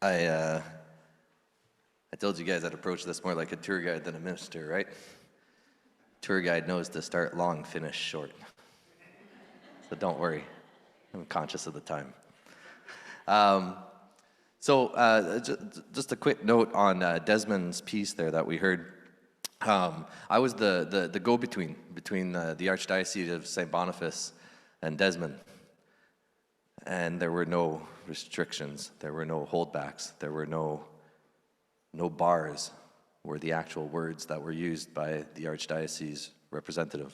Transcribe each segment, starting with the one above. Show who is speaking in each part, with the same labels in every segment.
Speaker 1: I told you guys I'd approach this more like a tour guide than a minister, right? Tour guide knows to start long, finish short. So don't worry, I'm conscious of the time. Just a quick note on Desmond's piece there that we heard. I was the go-between between the Archdiocese of St. Boniface and Desmond. And there were no restrictions, there were no holdbacks, there were no bars were the actual words that were used by the Archdiocese representative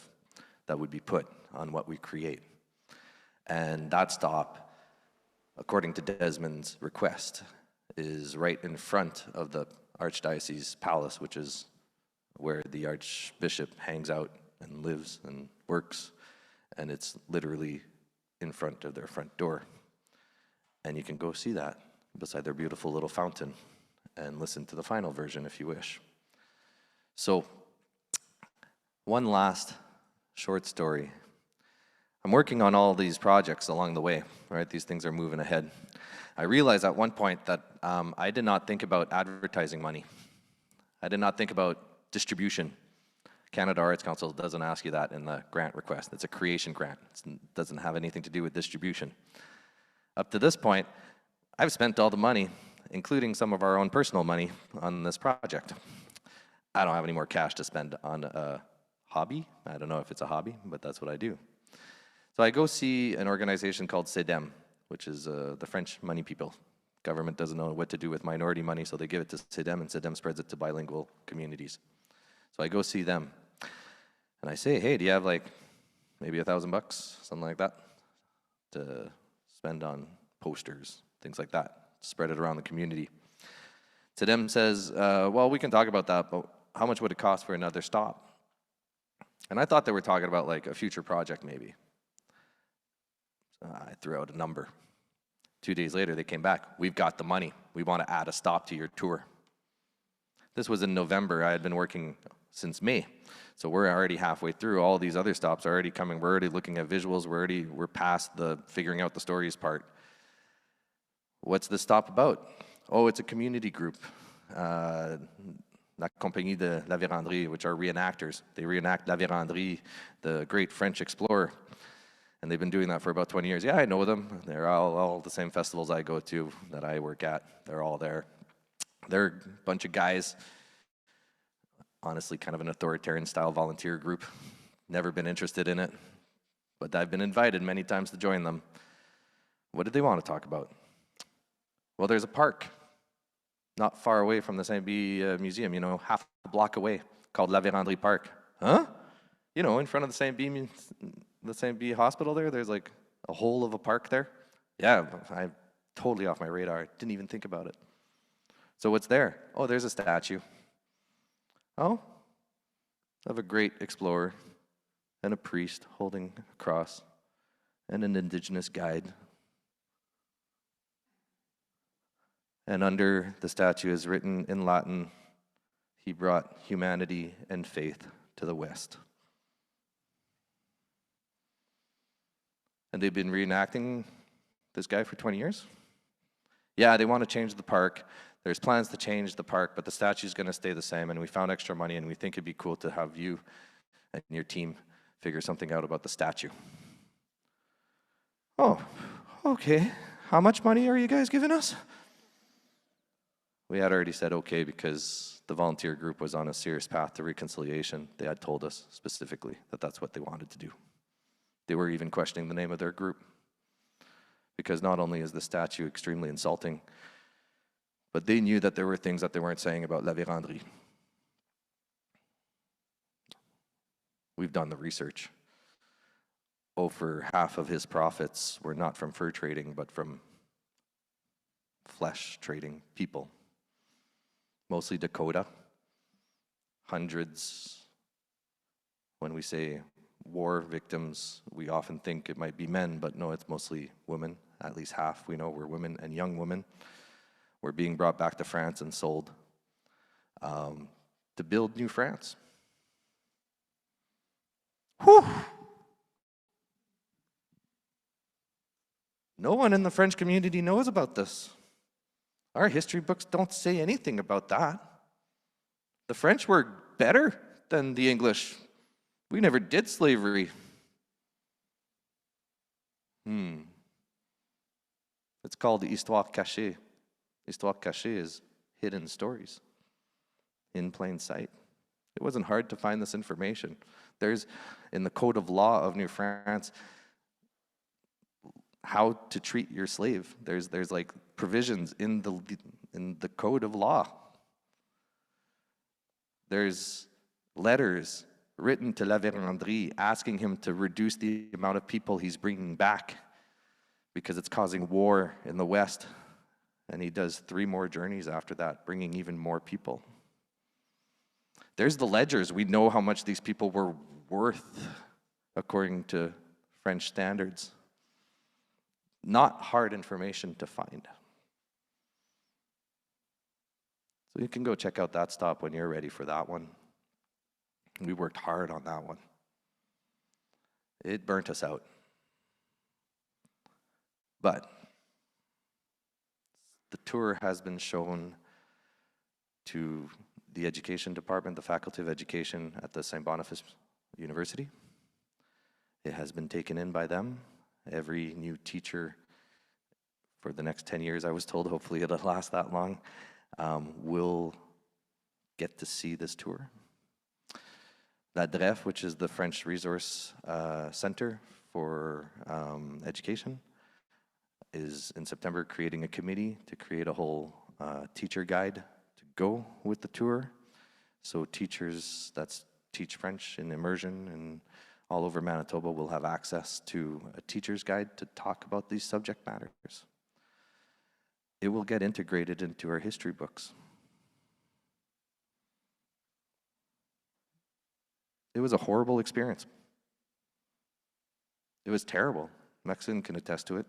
Speaker 1: that would be put on what we create. And that stop, according to Desmond's request, is right in front of the Archdiocese Palace, which is where the Archbishop hangs out and lives and works, and it's literally in front of their front door. And you can go see that beside their beautiful little fountain and listen to the final version if you wish. So, one last short story. I'm working on all these projects along the way, right? These things are moving ahead. I realized at one point that I did not think about advertising money. I did not think about distribution. Canada Arts Council doesn't ask you that in the grant request. It's a creation grant. It doesn't have anything to do with distribution. Up to this point, I've spent all the money, including some of our own personal money, on this project. I don't have any more cash to spend on a hobby. I don't know if it's a hobby, but that's what I do. So I go see an organization called CEDEM, which is the French money people. Government doesn't know what to do with minority money, so they give it to CEDEM, and CEDEM spreads it to bilingual communities. So I go see them, and I say, hey, do you have like maybe $1,000, something like that, to spend on posters, things like that, spread it around the community? CEDEM says, well, we can talk about that, but how much would it cost for another stop? And I thought they were talking about like a future project maybe. So I threw out a number. 2 days later, they came back. We've got the money. We want to add a stop to your tour. This was in November. I had been working since May. So we're already halfway through. All these other stops are already coming. We're already looking at visuals. We're past the figuring out the stories part. What's this stop about? Oh, it's a community group. La Compagnie de la Vérandrie, which are reenactors. They reenact La Vérandrie, the great French explorer. And they've been doing that for about 20 years. Yeah, I know them. They're all the same festivals I go to, that I work at. They're all there. They're a bunch of guys, honestly kind of an authoritarian style volunteer group. Never been interested in it, but I've been invited many times to join them. What did they want to talk about? Well, there's a park not far away from the Saint-Bí Museum, you know, half a block away, called La Vérandrie Park. Huh? You know, in front of the Saint-Bí Hospital there's like a hole of a park there. Yeah, I'm totally off my radar. Didn't even think about it. So what's there? Oh, there's a statue. Oh, of a great explorer and a priest holding a cross and an Indigenous guide. And under the statue is written in Latin, he brought humanity and faith to the West. And they've been reenacting this guy for 20 years? Yeah, they want to change the park. There's plans to change the park, but the statue's going to stay the same, and we found extra money, and we think it'd be cool to have you and your team figure something out about the statue. Oh, okay. How much money are you guys giving us? We had already said okay because the volunteer group was on a serious path to reconciliation. They had told us specifically that that's what they wanted to do. They were even questioning the name of their group, because not only is the statue extremely insulting, but they knew that there were things that they weren't saying about La Vérandrie. We've done the research. Over half of his profits were not from fur trading, but from flesh trading people. Mostly Dakota. Hundreds. When we say war victims, we often think it might be men, but no, it's mostly women. At least half we know were women, and young women were being brought back to France and sold to build New France. Whew! No one in the French community knows about this. Our history books don't say anything about that. The French were better than the English. We never did slavery. It's called Histoire cachée. Histoire cachée is hidden stories in plain sight. It wasn't hard to find this information. There's, in the Code of Law of New France, how to treat your slave. There's like provisions in the Code of Law. There's letters written to La Vérendrye asking him to reduce the amount of people he's bringing back because it's causing war in the West. And he does 3 more journeys after that, bringing even more people. There's the ledgers. We know how much these people were worth according to French standards. Not hard information to find. So you can go check out that stop when you're ready for that one. We worked hard on that one. It burnt us out. But the tour has been shown to the education department, the Faculty of Education at the St. Boniface University. It has been taken in by them. Every new teacher for the next 10 years, I was told, hopefully it'll last that long, will get to see this tour. La DREF, which is the French Resource Center for Education, is in September creating a committee to create a whole teacher guide to go with the tour. So teachers that teach French in immersion and all over Manitoba will have access to a teacher's guide to talk about these subject matters. It will get integrated into our history books. It was a horrible experience. It was terrible. Mexican can attest to it.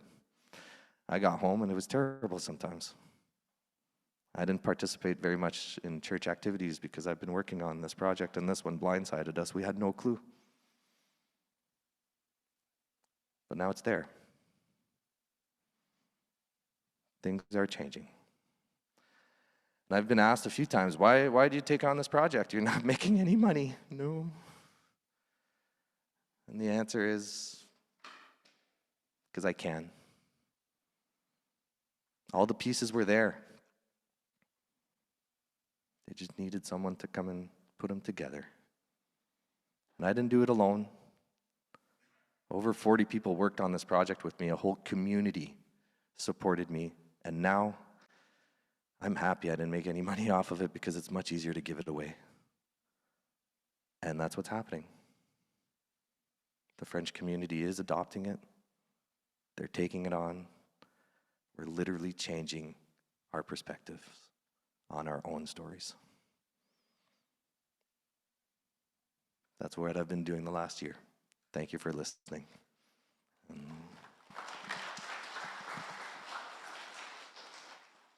Speaker 1: I got home and it was terrible sometimes. I didn't participate very much in church activities because I've been working on this project, and this one blindsided us. We had no clue. But now it's there. Things are changing. And I've been asked a few times, why do you take on this project? You're not making any money. No. And the answer is, because I can. All the pieces were there. They just needed someone to come and put them together. And I didn't do it alone. Over 40 people worked on this project with me. A whole community supported me. And now I'm happy I didn't make any money off of it because it's much easier to give it away. And that's what's happening. The French community is adopting it. They're taking it on. We're literally changing our perspectives on our own stories. That's what I've been doing the last year. Thank you for listening.